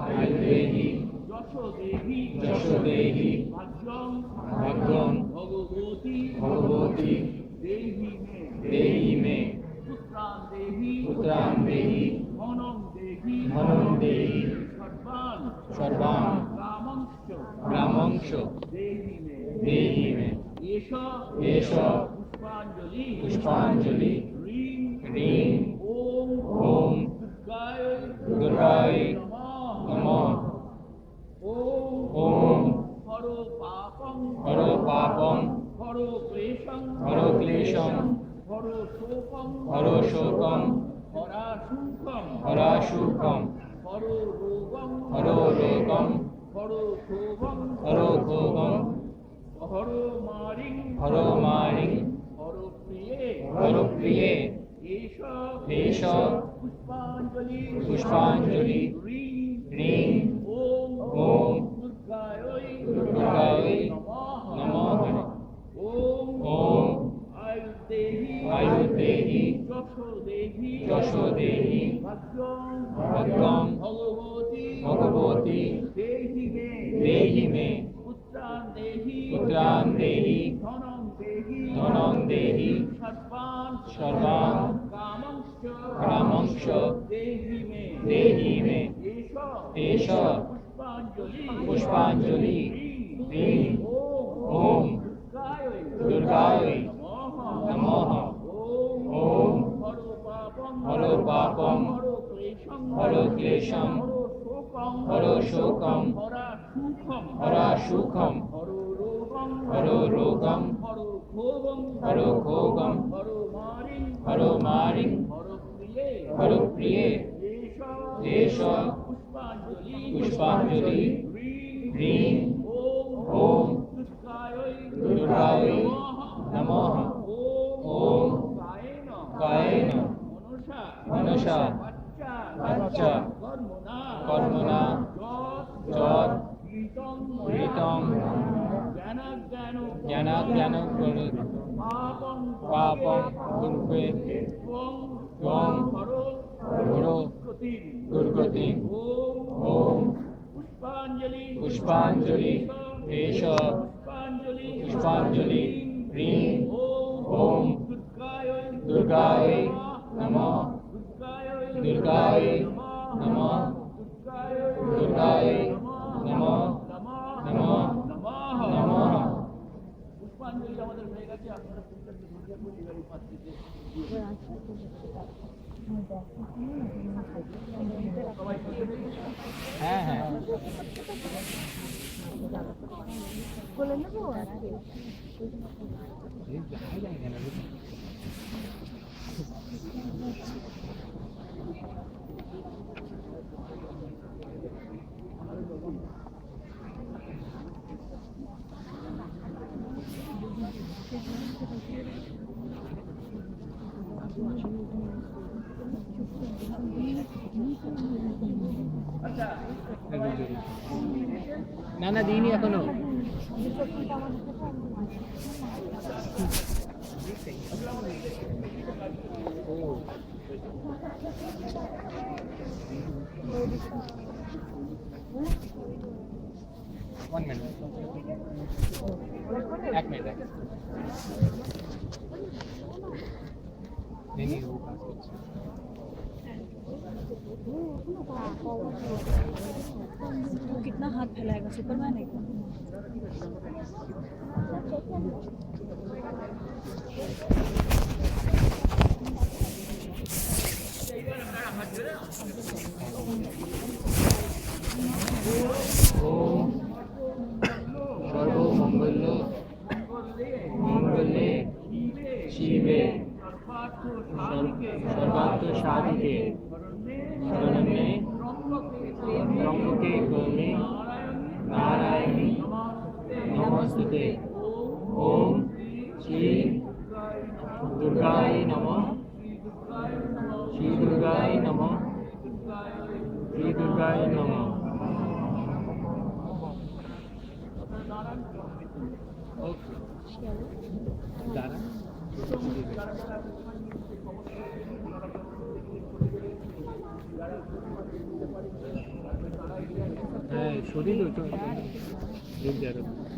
আয়ুর্দেহি যশোদেহি ভাগ্যং ভগবতী দেহি মে পুত্রান দেহি ধনং দেহি সর্বান গ্রামংশ দেহি মে এষ পুষ্পাঞ্জলি হ্রিং ওম দুর্গায় নমঃ ওম হর পাপং হর ক্লেশং হর শোকং হরাশুকং হর রোগং হর ক্ষোভং হর মারিং হর প্রিয়ে এষ পুষ্পাঞ্জলি হ্রিং ওম দুর্গায় নমঃ ওম আয়ুর্দেহি যশোদেহি ভাগ্যং ভগবতী দেহি মে পুত্রান দেহি ধনং দেহি সর্বান গ্রামংশ দেহি মে এষ পুষ্পাঞ্জলি হ্রিং ওম দুর্গায় নমঃ ওম হর পাপং হর ক্লেশং হর শোকং হরাশুকং হর রোগং হর ক্ষোভং হর মারিং হর প্রিয়ে এষ পুষ্পাঞ্জলি হ্রিং ওম দুর্গায় নমঃ ওম কায়েন মনসা বাচ্চা কর্মণা যৎ কৃতং জ্ঞানাজ্ঞান পাপং কুর্বে ত্বং ঘোর দুর্গতিং ওম পুষ্পাঞ্জলি এষ পুষ্পাঞ্জলি হ্রিং ওম দুর্গায় নমঃ দুর্গায় নমঃ দুর্গায় নমঃ নমঃ নমঃ। পুষ্পাঞ্জলি আমাদের হয়ে গেছে। আপনারা হ্যাঁ হ্যাঁ বলে নেবো না না দিইনি এখনো। One minute. एक मिनट नहीं वो कितना हाथ फैलाएगा सुपरमैन एकदम। सर्वमंगल मंगले शिवे सर्वार्थ साधिके शरण्ये त्र्यंबके गौरी नारायणी नमस्ते। ओम श्री दुर्गाय नमः। श्री दुर्गाय नमः। श्री दुर्गाय नमः। ओके दाना शरीर तो डूब जा रहा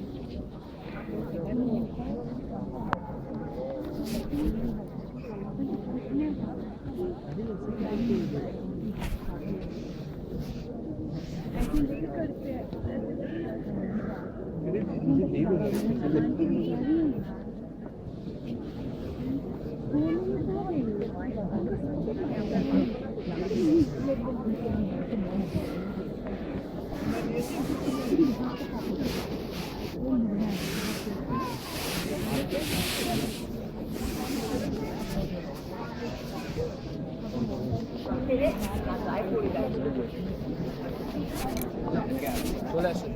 চলে আসুন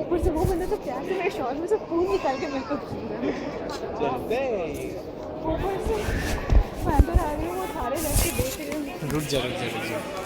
ऊपर से वो बंदा तो प्यार से मेरे शॉर्ट में से खून निकाल के मेरे को चलते ऊपर से मैं अंदर आ रही हूँ वो थारे लड़के देख रहे हैं रुक जा